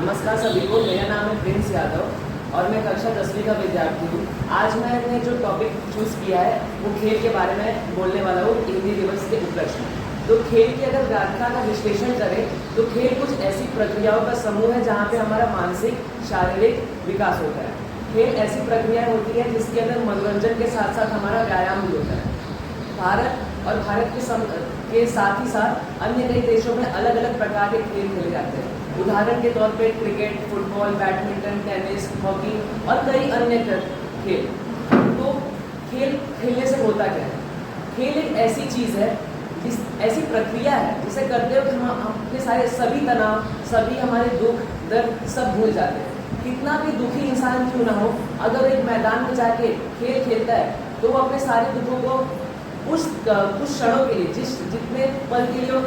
नमस्कार सभी को, मेरा नाम है प्रिंस यादव और मैं कक्षा 10वीं का विद्यार्थी हूँ। आज मैंने जो टॉपिक चूज़ किया है वो खेल के बारे में बोलने वाला हूँ, हिंदी दिवस के उपलक्ष्य में। तो खेल की अगर व्याख्या का विश्लेषण करें तो खेल कुछ ऐसी प्रक्रियाओं का समूह है जहाँ पे हमारा मानसिक शारीरिक विकास होता है। खेल ऐसी प्रक्रियाएँ होती है जिसके अंदर मनोरंजन के साथ साथ हमारा व्यायाम भी होता है। भारत के साथ ही साथ अन्य कई देशों में अलग अलग प्रकार के खेल खेले जाते हैं। उदाहरण के तौर पे cricket, football, badminton, tennis, hockey और कई अन्य खेल। तो खेल खेलने से होता क्या है? खेल एक ऐसी चीज़ है, ऐसी प्रक्रिया है जिसे करते हुए हम अपने सारे सभी तनाव, सभी हमारे दुख दर्द सब भूल जाते हैं। कितना भी दुखी इंसान क्यों ना हो, अगर एक मैदान में जाके खेल खेलता है तो वो अपने सारे दुखों को कुछ क्षणों के लिए, जितने पल के लिए वो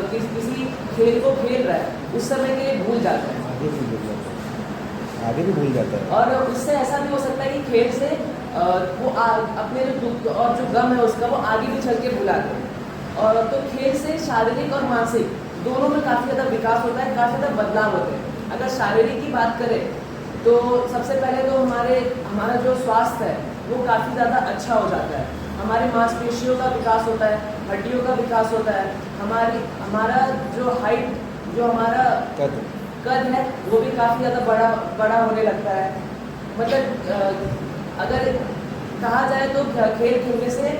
किसी खेल को खेल रहा है उस समय के लिए भूल जाता है, आगे भी भूल जाता है। और उससे ऐसा भी हो सकता है कि खेल से वो अपने जो दुख और जो गम है उसका वो आगे भी चल के भुला दे। और तो खेल से शारीरिक और मानसिक दोनों में काफ़ी ज़्यादा विकास होता है, काफ़ी ज़्यादा बदलाव होते हैं। अगर शारीरिक की बात करें तो सबसे पहले तो हमारा जो स्वास्थ्य है वो काफ़ी ज़्यादा अच्छा हो जाता है। हमारी मांसपेशियों का विकास होता है, हड्डियों का विकास होता है, हमारा जो हाइट, जो हमारा कद है वो भी काफ़ी ज़्यादा बड़ा होने लगता है। मतलब अगर कहा जाए तो खेल खेलने से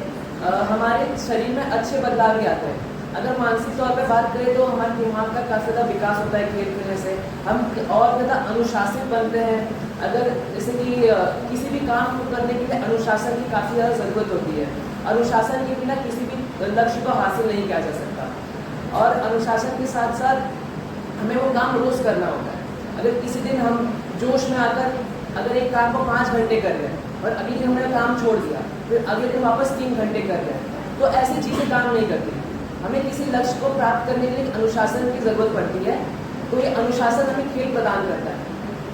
हमारे शरीर में अच्छे बदलाव भी आते हैं। अगर मानसिक तौर पे बात करें तो हमारे दिमाग का काफ़ी ज़्यादा विकास होता है खेल खेलने से। हम और ज़्यादा अनुशासित बनते हैं। अगर जैसे कि किसी भी काम को करने के लिए अनुशासन की काफ़ी ज़्यादा ज़रूरत होती है। अनुशासन के बिना किसी भी लक्ष्य को हासिल नहीं किया जा सकता। और अनुशासन के साथ साथ हमें वो काम रोज़ करना होता है। अगर किसी दिन हम जोश में आकर अगर एक काम को 5 घंटे कर रहे हैं और अगले दिन हमने काम छोड़ दिया, फिर अगले दिन वापस 3 घंटे कर रहे हैं, तो ऐसी चीज़ें काम नहीं करती। हमें किसी लक्ष्य को प्राप्त करने के लिए अनुशासन की ज़रूरत पड़ती है। तो ये अनुशासन हमें खेल प्रदान करता है।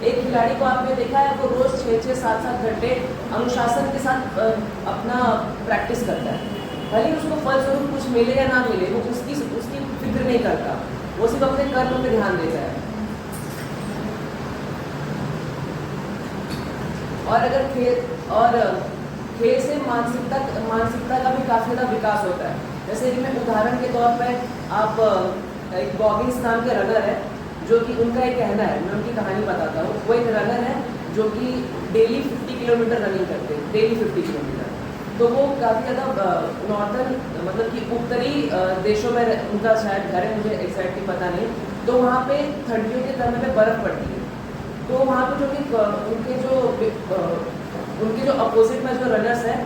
एक खिलाड़ी को आपने देखा है, वो रोज़ 6-6, 7-7 घंटे अनुशासन के साथ अपना प्रैक्टिस करता है। भले ही उसको फलस्वरूप कुछ मिले या ना मिले, वो उसकी फिक्र नहीं करता, वो सिर्फ अपने कर्म पे ध्यान देता है। और अगर खेल से मानसिकता का भी काफ़ी ज़्यादा विकास होता है। जैसे कि मैं उदाहरण के तौर पे आप एक गॉगिंस नाम के रनर है, जो कि उनका एक कहना है, मैं उनकी कहानी बताता हूँ। वो एक रनर है जो कि डेली 50 किलोमीटर रनिंग करते हैं, डेली 50 किलोमीटर। तो वो काफ़ी ज़्यादा नॉर्थन, मतलब कि उत्तरी देशों में उनका शायद घर है, मुझे एग्जैक्टली पता नहीं। तो वहाँ पे ठंडियों के समय में बर्फ़ पड़ती है। तो वहाँ पे उनके जो अपोजिट में जो रनर्स हैं,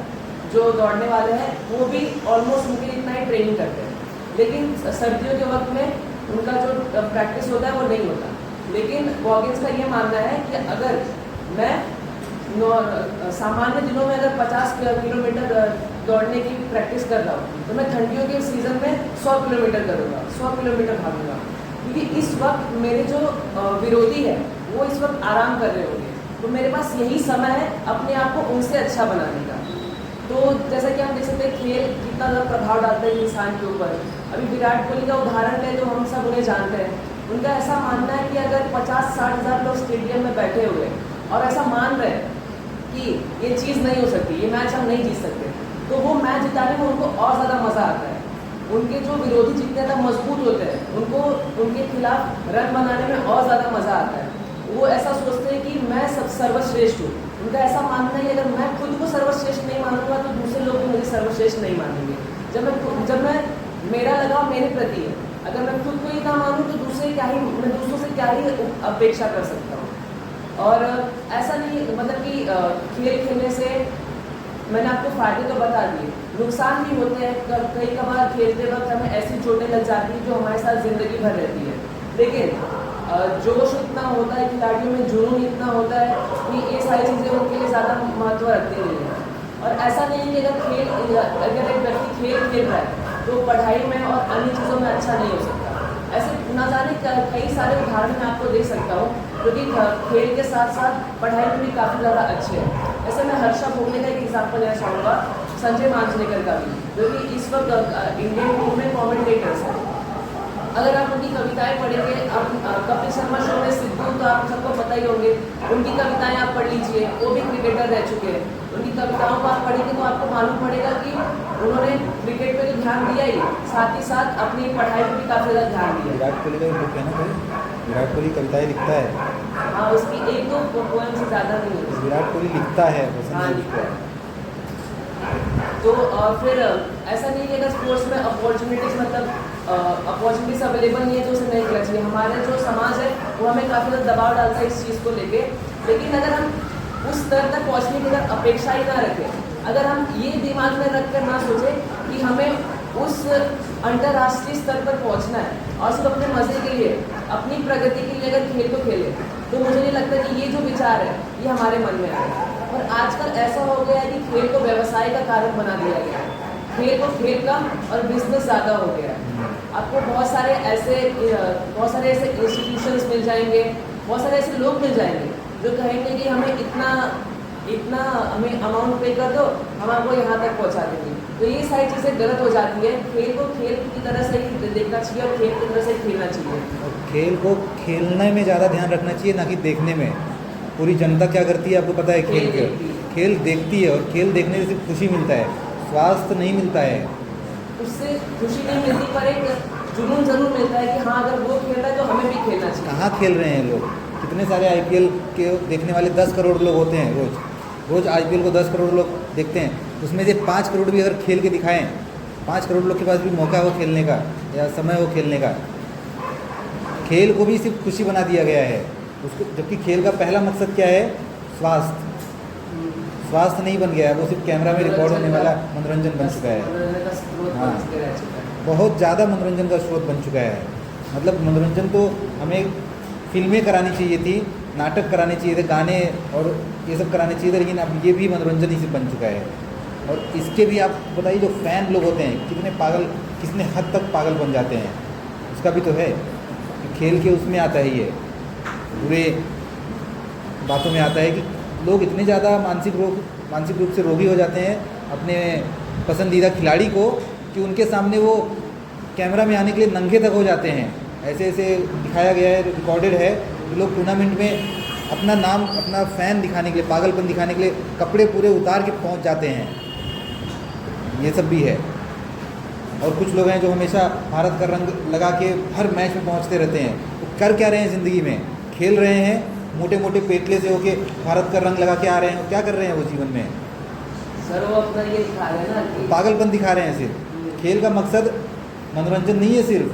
जो दौड़ने वाले हैं, वो भी ऑलमोस्ट उनके इतना ही ट्रेनिंग करते हैं। लेकिन सर्दियों के वक्त में उनका जो प्रैक्टिस होता है वो नहीं होता। लेकिन गॉगिंस का ये मानना है कि अगर मैं सामान्य दिनों में अगर 50 किलोमीटर दौड़ने की प्रैक्टिस कर रहा हूँ, तो मैं ठंडियों के सीज़न में 100 किलोमीटर करूँगा, 100 किलोमीटर भागूंगा। क्योंकि इस वक्त मेरे जो विरोधी है वो इस वक्त आराम कर रहे होंगे, तो मेरे पास यही समय है अपने आप को उनसे अच्छा बनाने का। तो जैसा कि हम देख सकते हैं खेल कितना ज़्यादा प्रभाव डालता है इंसान के ऊपर। अभी विराट कोहली का उदाहरण लें तो हम सब उन्हें जानते हैं। उनका ऐसा मानना है कि अगर 50-60 हज़ार लोग स्टेडियम में बैठे हुए और ऐसा मान रहे हैं कि ये चीज़ नहीं हो सकती, ये मैच हम नहीं जीत सकते, तो वो मैच जिताने में उनको और ज़्यादा मज़ा आता है। उनके जो विरोधी जितने ज़्यादा मजबूत होते हैं, उनको उनके खिलाफ रन बनाने में और ज़्यादा मज़ा आता है। वो ऐसा सोचते हैं कि मैं सर्वश्रेष्ठ हूँ। उनका ऐसा मानना है कि अगर मैं खुद को सर्वश्रेष्ठ नहीं मानूंगा तो दूसरे लोग भी मुझे सर्वश्रेष्ठ नहीं मानेंगे। जब मैं मेरा लगाव मेरे प्रति है, अगर मैं खुद को ही ना मानूँ तो मैं दूसरों से क्या ही अपेक्षा कर सकता हूँ। और ऐसा नहीं, मतलब कि खेल खेलने से मैंने आपको फ़ायदे तो बता दिए, नुकसान भी होते हैं। कई बार खेलते वक्त हमें ऐसी चोटें लग जाती हैं जो हमारे साथ ज़िंदगी भर रहती है। लेकिन जोश इतना होता है, खिलाड़ियों में जुनून इतना होता है कि ये सारी चीज़ें उनके लिए ज़्यादा महत्व रखती नहीं है। और ऐसा नहीं है कि अगर एक व्यक्ति खेल खेल रहा है तो पढ़ाई में और अन्य चीज़ों में अच्छा नहीं हो सकता। ऐसे ना जाने कई सारे उदाहरण मैं आपको दे सकता हूँ, क्योंकि खेल के साथ साथ पढ़ाई में भी काफ़ी ज़्यादा अच्छे हैं। ऐसे मैं हर्षा भोगले का एक एग्जाम्पल लेना चाहूँगा, संजय मांजरेकर का भी, जो कि इस वक्त इंडियन टीम में कॉमेंटेटर्स हैं। अगर आप उनकी कविताएं पढ़ेंगे, आप कपिल शर्मा शो में सिद्धू तो आप सबको पता ही होंगे, उनकी कविताएं आप पढ़ लीजिए, वो भी क्रिकेटर रह चुके हैं। उनकी कविताओं को आप पढ़ेंगे तो आपको मालूम पड़ेगा कि उन्होंने क्रिकेट पे तो ध्यान दिया ही, साथ ही साथ अपनी पढ़ाई पे भी काफ़ी ज़्यादा ध्यान दिया। विराट कोहली का बुक है ना भाई, विराट कोहली कविताएं लिखता है। हाँ, उसकी एक दो पोएम से ज़्यादा नहीं है। विराट कोहली लिखता है, पसंद हाँ, है लिखता उसको। है। तो फिर ऐसा नहीं है कि अगर स्पोर्ट्स में अपॉर्चुनिटीज़ मतलब अपॉर्चुनिटीज़ अवेलेबल नहीं है तो उसे नहीं करना चाहिए। हमारे जो समाज है वो हमें काफ़ी ज़्यादा दबाव डालता है इस चीज़ को लेके, लेकिन अगर हम उस स्तर तक पहुँचने की अगर अपेक्षा ही ना रखें, अगर हम ये दिमाग में रख कर ना सोचें कि हमें उस अंतर्राष्ट्रीय स्तर पर पहुँचना है और सिर्फ अपने मज़े के लिए, अपनी प्रगति के लिए अगर खेल को खेलें, तो मुझे नहीं लगता कि ये जो विचार है ये हमारे मन में आए। और आजकल ऐसा हो गया है कि खेल को व्यवसाय का कारण बना दिया गया है, खेल को खेल कम और बिजनेस ज़्यादा हो गया है। आपको बहुत सारे ऐसे इंस्टीट्यूशंस मिल जाएंगे, बहुत सारे ऐसे लोग मिल जाएंगे जो कहेंगे कि हमें इतना हमें अमाउंट पे कर दो, हम आपको यहाँ तक पहुँचा देंगे। तो ये सारी चीज़ें गलत हो जाती है। खेल को खेल की तरह से ही देखना चाहिए और खेल की तरह से खेलना चाहिए। खेल को खेलने में ज़्यादा ध्यान रखना चाहिए, ना कि देखने में। पूरी जनता क्या करती है आपको पता है? खेल देखती है, और खेल देखने से सिर्फ खुशी मिलता है, स्वास्थ्य नहीं मिलता है। उससे खुशी नहीं मिलती पर एक जुनून जरूर मिलता है कि हाँ अगर वो खेल रहा है तो हमें भी खेलना चाहिए। कहाँ खेल रहे हैं लोग? कितने सारे IPL के देखने वाले 10 करोड़ लोग होते हैं रोज़ IPL को 10 करोड़ लोग देखते हैं। उसमें से 5 करोड़ भी अगर खेल के दिखाएं, 5 करोड़ लोग के पास भी मौका हो खेलने का या समय हो खेलने का। खेल को भी सिर्फ खुशी बना दिया गया है उसको, जबकि खेल का पहला मकसद क्या है? स्वास्थ्य नहीं बन गया है, वो सिर्फ कैमरा में रिकॉर्ड होने वाला मनोरंजन बन चुका है। हाँ, बहुत ज़्यादा मनोरंजन का स्रोत बन चुका है। मतलब मनोरंजन तो हमें फिल्में करानी चाहिए थी, नाटक कराने चाहिए थे, गाने और ये सब कराने चाहिए थे, लेकिन अब ये भी मनोरंजन ही से बन चुका है। और इसके भी आप बताइए, जो फ़ैन लोग होते हैं कितने पागल, कितने हद तक पागल बन जाते हैं, उसका भी तो है। खेल के उसमें आता है, ये बुरे बातों में आता है कि लोग इतने ज़्यादा मानसिक रूप से रोगी हो जाते हैं अपने पसंदीदा खिलाड़ी को, कि उनके सामने वो कैमरा में आने के लिए नंगे तक हो जाते हैं। ऐसे दिखाया गया है, रिकॉर्डेड है कि लोग टूर्नामेंट में अपना नाम, अपना फ़ैन दिखाने के लिए, पागलपन दिखाने के लिए कपड़े पूरे उतार के पहुंच जाते हैं। ये सब भी है। और कुछ लोग हैं जो हमेशा भारत का रंग लगा के हर मैच में पहुंचते रहते हैं। तो कर क्या रहे हैं ज़िंदगी में? खेल रहे हैं, मोटे मोटे पेटले से होके भारत का रंग लगा के आ रहे हैं। क्या कर रहे हैं वो जीवन में? सर वो अपना ये दिखा रहे हैं ना कि पागलपन दिखा रहे हैं। सिर्फ खेल का मकसद मनोरंजन नहीं है, सिर्फ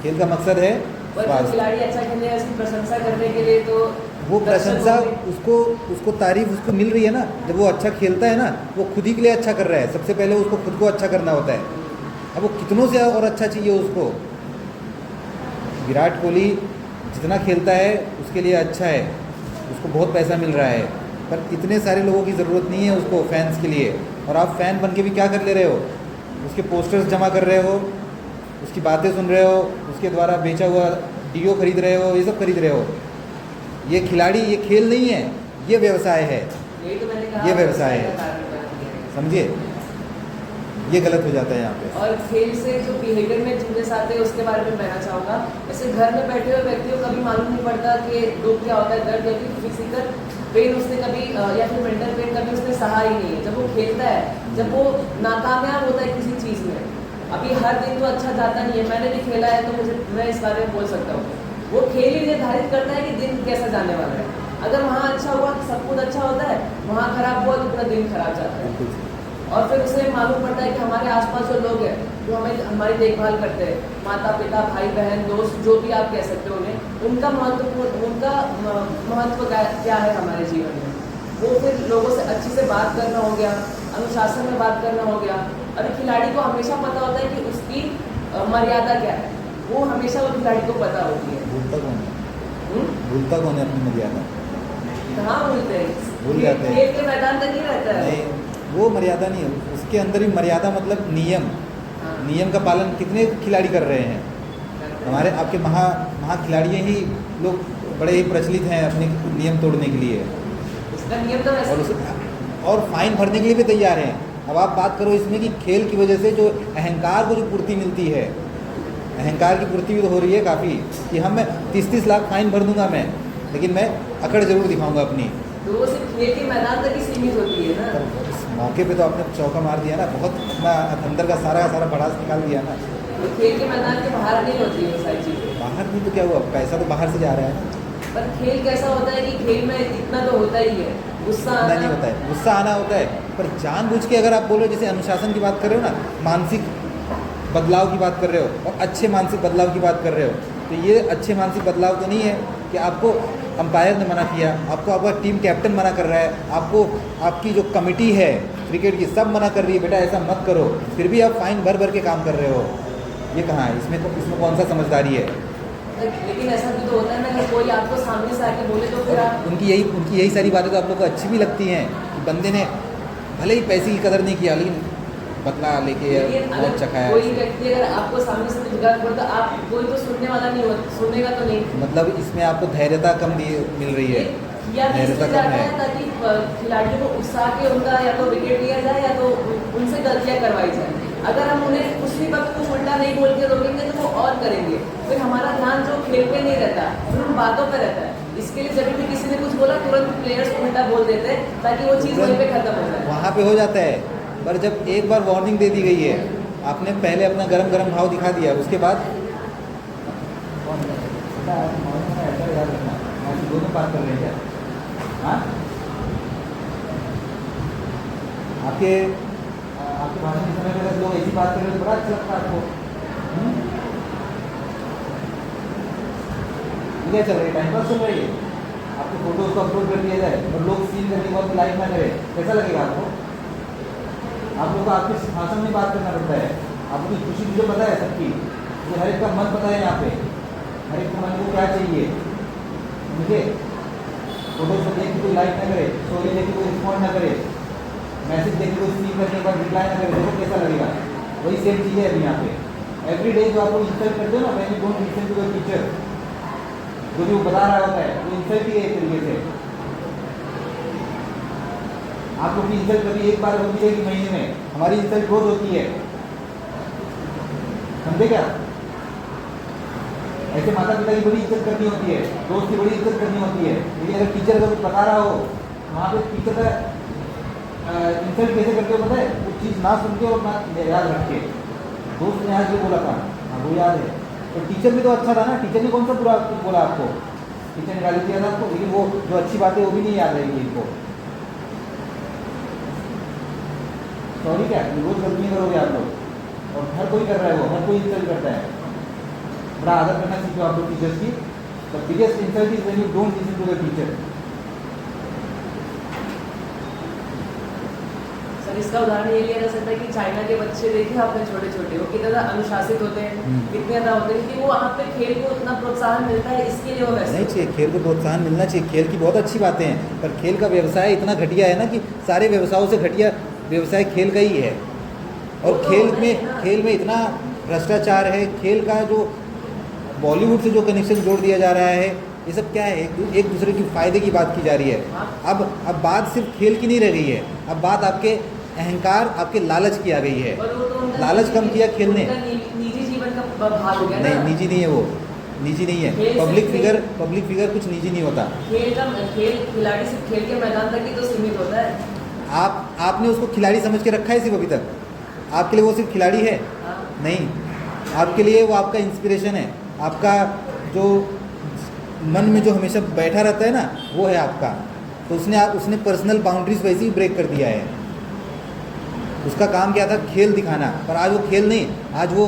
खेल का मकसद है स्वास्थ्य। खिलाड़ी अच्छा खेले, उसकी प्रशंसा करने के लिए तो वो प्रशंसा उसको तारीफ उसको मिल रही है ना। जब वो अच्छा खेलता है ना, वो खुद ही के लिए अच्छा कर रहा है। सबसे पहले उसको खुद को अच्छा करना होता है। अब वो कितनों से और अच्छा चाहिए उसको। विराट कोहली जितना खेलता है उसके लिए अच्छा है, उसको बहुत पैसा मिल रहा है, पर इतने सारे लोगों की ज़रूरत नहीं है उसको, फैंस के लिए। और आप फ़ैन बन के भी क्या कर ले रहे हो? उसके पोस्टर्स जमा कर रहे हो, उसकी बातें सुन रहे हो, उसके द्वारा बेचा हुआ डीओ खरीद रहे हो, ये सब खरीद रहे हो। ये खिलाड़ी, ये खेल नहीं है, ये व्यवसाय है। यही तो मैंने कहा, ये व्यवसाय है, समझिए? ये गलत हो जाता है यहाँ पे। और खेल से जो बिहेवियर में चेंजेस आते हैं उसके बारे में कहना चाहूँगा। जैसे घर में बैठे हुए व्यक्ति को कभी मालूम नहीं पड़ता कि दुख क्या होता है, दर्द, या फिर फिजिकल पेन उसने कभी या फिर मेंटल पेन कभी उसने सहा ही नहीं है। जब वो खेलता है, जब वो नाकामयाब होता है किसी चीज़ में, अभी हर दिन तो अच्छा जाता नहीं है, मैंने भी खेला है तो मैं इस बारे में बोल सकता हूँ। वो खेल ही निर्धारित करता है कि दिन कैसा जाने वाला है। अगर वहाँ अच्छा हुआ तो सब कुछ अच्छा होता है, वहाँ खराब हुआ तो पूरा दिन खराब जाता है। और फिर उसे मालूम पड़ता है कि हमारे आसपास जो लोग हैं जो हमारी देखभाल करते हैं, माता पिता, भाई बहन, दोस्त, जो भी आप कह सकते हो उन्हें, उनका महत्व क्या है हमारे जीवन में। वो फिर लोगों से अच्छी से बात करना हो गया, अनुशासन में बात करना हो गया। और खिलाड़ी को हमेशा पता होता है कि उसकी मर्यादा क्या है, वो हमेशा वो खिलाड़ी को पता होती है। भूलता कौन है अपनी मर्यादा? कहाँ भूलते हैं, भूल जाते हैं। खेल के मैदान तक ही रहता है। नहीं, वो मर्यादा नहीं है, उसके अंदर ही मर्यादा मतलब नियम। हाँ। नियम का पालन कितने खिलाड़ी कर रहे हैं? हमारे आपके महा खिलाड़ी ही लोग बड़े ही प्रचलित हैं अपने नियम तोड़ने के लिए। इसका नियम तो वैसे और फाइन भरने के लिए भी तैयार हैं। अब आप बात करो इसमें कि खेल की वजह से जो अहंकार को जो पूर्ति मिलती है, अहंकार की पूर्ति भी तो हो रही है काफ़ी, कि हम 30-30 लाख फाइन भर दूंगा मैं, लेकिन मैं अकड़ जरूर दिखाऊंगा अपनी। तो वो सिर्फ खेल के मैदान तक ही सीमित होती है ना। पर इस मौके पे तो आपने चौका मार दिया ना, बहुत अपना अंदर का सारा भड़ास निकाल दिया ना। तो खेल के मैदान के बाहर नहीं होती है वो सारी चीज़ें। बाहर नहीं तो क्या हुआ, पैसा तो बाहर से जा रहा है ना। पर खेल कैसा होता है कि खेल में इतना तो होता ही है, गुस्सा इतना आना नहीं होता है, गुस्सा आना होता है, पर जानबूझ के अगर आप बोलो, जैसे अनुशासन की बात कर रहे हो ना, मानसिक बदलाव की बात कर रहे हो और अच्छे मानसिक बदलाव की बात कर रहे हो, तो ये अच्छे मानसिक बदलाव तो नहीं है कि आपको अंपायर ने मना किया, आपको आपका टीम कैप्टन मना कर रहा है, आपको आपकी जो कमेटी है क्रिकेट की सब मना कर रही है, बेटा ऐसा मत करो, फिर भी आप फाइन भर भर के काम कर रहे हो। ये कहाँ है? इसमें कौन सा समझदारी है? लेकिन ऐसा भी तो होता है ना कि कोई आपको सामने से आके बोले तो फिर आप उनकी यही सारी बातें तो आप लोग को अच्छी भी लगती हैं कि बंदे ने भले ही पैसे की कदर नहीं किया, लेकिन बदला लेके बहुत चखाया। कोई व्यक्ति अगर आपको सामने से कुछ गलत बोले तो आप कोई तो सुनने वाला नहीं होता, सुनेगा तो नहीं। मतलब इसमें आपको धैर्यता कम मिल रही है, या धैर्यता कम है ताकि खिलाड़ियों को उकसा के उनका या तो विकेट लिया जाए या तो उनसे गलतियां करवाई जाए। अगर हम उन्हें उसी वक्त कुछ उल्टा नहीं बोल के रोकेंगे तो वो और करेंगे, फिर हमारा ध्यान जो खेल पे नहीं रहता, फिर उन बातों पे रहता है। इसके लिए जब भी किसी ने कुछ बोला तुरंत प्लेयर्स उल्टा बोल देते हैं ताकि वो चीज़ वहीं पे खत्म हो जाए। वहाँ पे हो जाता है, पर जब एक बार वार्निंग दे दी गई है, आपने पहले अपना गरम भाव दिखा दिया, उसके बाद दोनों बात कर रहे हैं क्या? हाँ, आपके भाषण के समय में अगर लोग ऐसी बात कर रहे हैं तो बड़ा अच्छा लगता है आपको। क्या चल रही है? टाइम पास चल रही है? आपके फोटोज को अपलोड कर दिया जाए और लोग सीन करने के बाद लाइक ना करें, कैसा लगेगा आपको? आप लोग को आपके भाषण में बात करना पड़ता है, आपकी खुशी मुझे पता है सबकी, मुझे हर एक का मन पता है, यहाँ पे हर एक के मन को क्या चाहिए। मुझे फोटोज को देख के कोई लाइक ना करे, स्टोरी देख के कोई रिस्पॉन्ड ना करे, मैसेज देख के कोई सीन करने के बाद रिप्लाई ना करे, देखो कैसा लगेगा। वही सेम चीज़ है अभी यहाँ पे। एवरी डे जो आप लोग इंसल्ट करते हो ना, when you don't listen to your teacher, जो भी वो बता रहा होता है वो इंसल्ट ही है एक तरीके से। आप लोग की इंसल्ट कभी एक बार होती है कि महीने में, हमारी इंसल्ट रोज होती है, समझे क्या? ऐसे माता पिता की बड़ी इज्जत करनी होती है, दोस्त की बड़ी इज्जत करनी होती है, लेकिन अगर टीचर का कुछ बता रहा हो वहाँ पे टीचर का इंसल्ट कैसे करते हो पता है? वो चीज़ ना सुन के और ना याद रख के। दोस्त ने आज ये बोला था, हाँ वो याद है, तो टीचर भी तो अच्छा था ना, टीचर ने कौन सा बुरा बोला आपको? टीचर ने गाली दिया था आपको, लेकिन वो जो अच्छी बात है वो भी नहीं याद रहेगी इनको। सॉरी क्या, रोज गलती करोगे आप लोग, और हर कोई कर रहा है, वो हर कोई इंसल्ट करता है। बड़ा आदर करना सीखो आप लोग टीचर्स की। The biggest insult is when you don't listen to the teacher. Sir इसका उदाहरण ये लिया जा सकता है कि चाइना के बच्चे देखे आपने छोटे छोटे, वो कितना ज़्यादा अनुशासित होते हैं, कितने ज़्यादा होते हैं, क्योंकि वो वहाँ पे खेल को उतना प्रोत्साहन मिलता है, इसके लिए वो वैसे नहीं चाहिए। खेल को प्रोत्साहन मिलना चाहिए, खेल की बहुत अच्छी बातें हैं, पर खेल का व्यवसाय इतना घटिया है ना कि सारे व्यवसायों से घटिया व्यवसाय खेल का ही है। और खेल में इतना भ्रष्टाचार है, खेल का जो बॉलीवुड से जो कनेक्शन जोड़ दिया जा रहा है, ये सब क्या है? एक दूसरे की फ़ायदे की बात की जा रही है। अब बात सिर्फ खेल की नहीं रह गई है, अब बात आपके अहंकार, आपके लालच की आ गई है। लालच कम किया खेल ने। निजी जीवन का भाग हो गया ना? नहीं, निजी नहीं है वो, निजी नहीं है। पब्लिक फिगर कुछ निजी नहीं होता। खेल खिलाड़ी सिर्फ खेल के मैदान तक ही तो सीमित होता है। आपने उसको खिलाड़ी समझ के रखा है सिर्फ अभी तक? आपके लिए वो सिर्फ खिलाड़ी है? नहीं, आपके लिए वो आपका इंस्पिरेशन है, आपका जो मन में जो हमेशा बैठा रहता है ना, वो है आपका। तो उसने पर्सनल बाउंड्रीज वैसे ही ब्रेक कर दिया है। उसका काम क्या था? खेल दिखाना, पर आज वो खेल नहीं, आज वो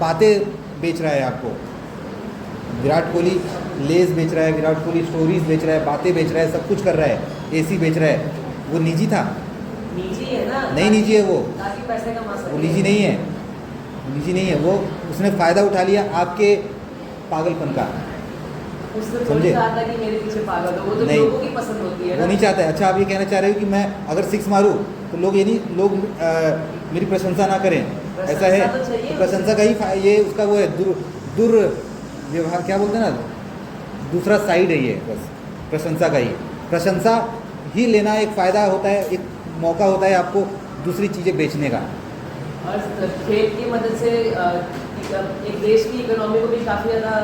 बातें बेच रहा है आपको। विराट कोहली लेस बेच रहा है, विराट कोहली स्टोरीज बेच रहा है, बातें बेच रहा है, सब कुछ कर रहा है, एसी बेच रहा है। वो निजी था? निजी है ना? नहीं निजी है वो, ताकि पैसे कमा सके। वो निजी नहीं है, निजी नहीं है वो। उसने फ़ायदा उठा लिया आपके पागलपन का। उसने थोड़ी कहा था कि मेरे पीछे पागल हो, वो तो लोगों की पसंद होती है ना? वो नहीं चाहता है। अच्छा, आप ये कहना चाह रहे हो कि मैं अगर 6 मारूं तो लोग मेरी प्रशंसा ना करें, ऐसा है? तो प्रशंसा का ही ये उसका वो है दुर्व्यवहार, क्या बोलते हैं ना, दूसरा साइड है ये। बस प्रशंसा का ही, प्रशंसा ही लेना एक फ़ायदा होता है, एक मौका होता है आपको दूसरी चीज़ें बेचने का। और खेल की मदद से एक देश की इकोनॉमी को भी काफ़ी ज़्यादा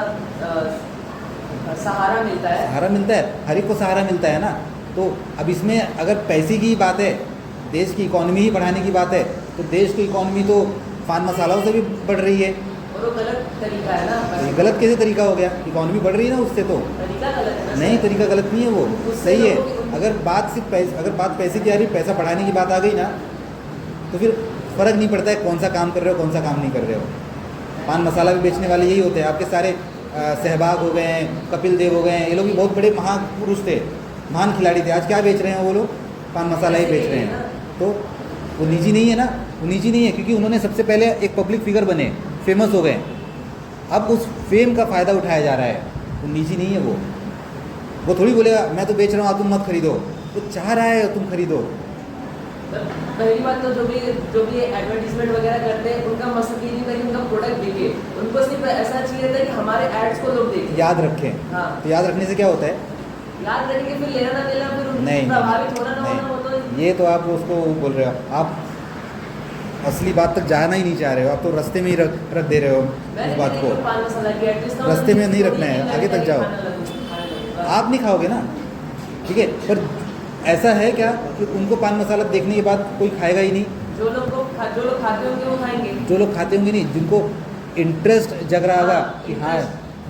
सहारा मिलता है। सहारा मिलता है, हर एक को सहारा मिलता है ना। तो अब इसमें अगर पैसे की बात है, देश की इकॉनमी ही बढ़ाने की बात है, तो देश की इकॉनमी तो पान मसालों से भी बढ़ रही है। और वो गलत तरीका है ना। ये गलत कैसे तरीका हो गया? इकॉनमी बढ़ रही है ना उससे, तो तरीका गलत है ना। नहीं, तरीका गलत नहीं है, वो उससे सही है। लोगों की- अगर बात पैसे की आ रही, पैसा बढ़ाने की बात आ गई ना, तो फिर फ़र्क नहीं पड़ता है कौन सा काम कर रहे हो, कौन सा काम नहीं कर रहे हो। पान मसाला भी बेचने वाले यही होते हैं। आपके सारे सहवाग हो गए हैं, कपिल देव हो गए हैं, ये लोग भी बहुत बड़े महापुरुष थे, महान खिलाड़ी थे। आज क्या बेच रहे हैं वो लोग? पान मसाला ही बेच रहे हैं। तो वो निजी नहीं है ना, वो निजी नहीं है, क्योंकि उन्होंने सबसे पहले एक पब्लिक फिगर बने, फेमस हो गए। अब उस फेम का फ़ायदा उठाया जा रहा है, वो निजी नहीं है। वो थोड़ी बोलेगा मैं तो बेच रहा हूँ, तुम मत खरीदो। वो चाह रहा है तुम खरीदो। पहली बात तो जो भी एडवर्टीजमेंट वगैरह करते हैं, उनका मकसद ये नहीं था कि उनका प्रोडक्ट बिके। उनको सिर्फ ऐसा चाहिए था कि हमारे एड्स को लोग देखें, याद रखें। हाँ। तो याद रखने से क्या होता है? याद रखेंगे, फिर लेना ना लेना, फिर उनको नहीं, प्रभावित होना ना होना, वो तो नहीं, ये तो आप उसको बोल रहे हो, आप असली बात तक जाना ही नहीं चाह रहे हो। आप तो रास्ते में ही रख दे रहे हो उस बात को। पान मसाला की एडवर्टीज रास्ते में नहीं रखना है, आगे तक जाओ। आप नहीं खाओगे ना, ठीक है, पर ऐसा है क्या कि उनको पान मसाला देखने के बाद कोई खाएगा ही नहीं? जो लोग खाते होंगे वो खाएंगे। जो लोग खाते होंगे नहीं, जिनको इंटरेस्ट जग रहा होगा कि हाँ,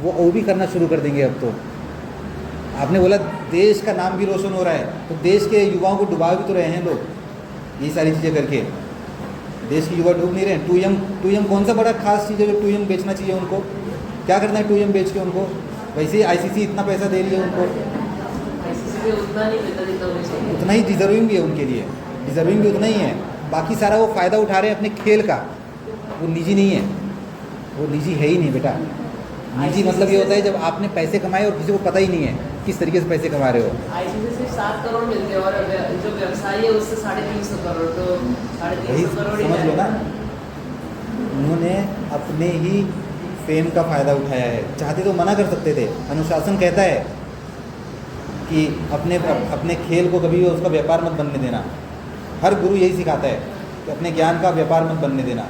वो भी करना शुरू कर देंगे। अब तो आपने बोला देश का नाम भी रोशन हो रहा है, तो देश के युवाओं को डुबा भी तो रहे हैं लोग, ये सारी चीज़ें करके। देश की युवा डूब नहीं रहे हैं। 2M कौन सा बड़ा खास चीज़ है जो 2M बेचना चाहिए उनको? क्या करना है 2M बेच के उनको? वैसे ही ICC इतना पैसा दे रही है उनको, उतना नहीं मिलता जितना उन्हें चाहिए। उतना ही डिजर्विंग भी है उनके लिए, डिजर्विंग भी उतना ही है। बाकी सारा वो फ़ायदा उठा रहे हैं अपने खेल का। वो निजी नहीं है, वो निजी है ही नहीं बेटा। निजी मतलब ये होता है जब आपने पैसे कमाए और किसी को पता ही नहीं है किस तरीके से पैसे कमा रहे हो। ICC से सिर्फ 7 करोड़ मिलते हैं, और जो व्यवसायी है उससे 350 करोड़, तो वही 350 करोड़ ही समझ लो ना, है। उन्होंने अपने ही फेम का फ़ायदा उठाया है। चाहते तो मना कर सकते थे। अनुशासन कहता है कि अपने खेल को कभी उसका व्यापार मत बनने देना। हर गुरु यही सिखाता है कि अपने ज्ञान का व्यापार मत बनने देना,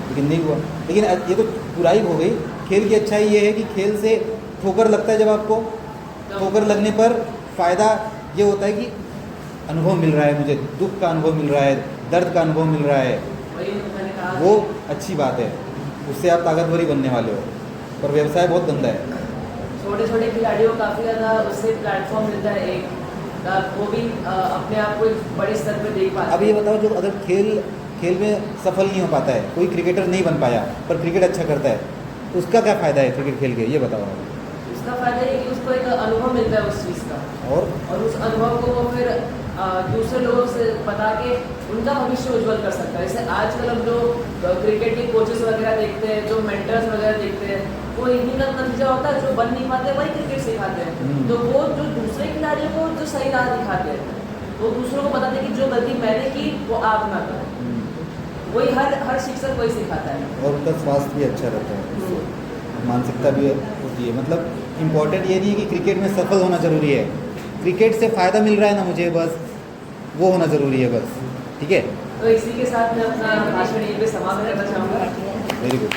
लेकिन नहीं हुआ। लेकिन ये तो बुराई हो गई। खेल की अच्छाई ये है कि खेल से ठोकर लगता है, जब आपको ठोकर लगने पर फ़ायदा ये होता है कि अनुभव मिल रहा है, मुझे दुख का अनुभव मिल रहा है, दर्द का अनुभव मिल रहा है, वही मैंने कहा, वो अच्छी बात है। उससे आप ताकतवर ही बनने वाले हो। पर व्यवसाय बहुत गंदा है। छोटे छोटे खिलाड़ियों को काफ़ी ज़्यादा उससे प्लेटफॉर्म मिलता है एक, वो भी अपने आप को एक बड़े स्तर पर देख पाते हैं। अब ये बताओ, जो अगर खेल में सफल नहीं हो पाता है, कोई क्रिकेटर नहीं बन पाया पर क्रिकेट अच्छा करता है, तो उसका क्या फ़ायदा है क्रिकेट खेल के? ये बताओ। उसका फ़ायदा ये कि उसको एक अनुभव मिलता है उस चीज़ का, और उस अनुभव को वो फिर दूसरे लोगों से बता के उनका भविष्य उज्जवल कर सकता है। जैसे आजकल हम जो क्रिकेट के कोचेस वगैरह देखते हैं, जो मेंटर्स वगैरह देखते हैं, वो इन्हीं का नतीजा होता है, जो बन नहीं पाते वही क्रिकेट सिखाते हैं। तो वो जो दूसरे खिलाड़ियों को जो सही राह दिखाते हैं, वो दूसरों को बताते हैं कि जो गलती मैंने की वो आप ना करें। वही हर शिक्षक वही सिखाता है। और उनका स्वास्थ्य भी अच्छा रहता है, मानसिकता भी होती है। मतलब इम्पोर्टेंट ये नहीं है कि क्रिकेट में सफल होना ज़रूरी है, क्रिकेट से फ़ायदा मिल रहा है ना मुझे, बस वो होना ज़रूरी है, बस। ठीक है, तो इसी के साथ मैं अपना भाषण यहीं पे समाप्त करना चाहूँगा। Very good.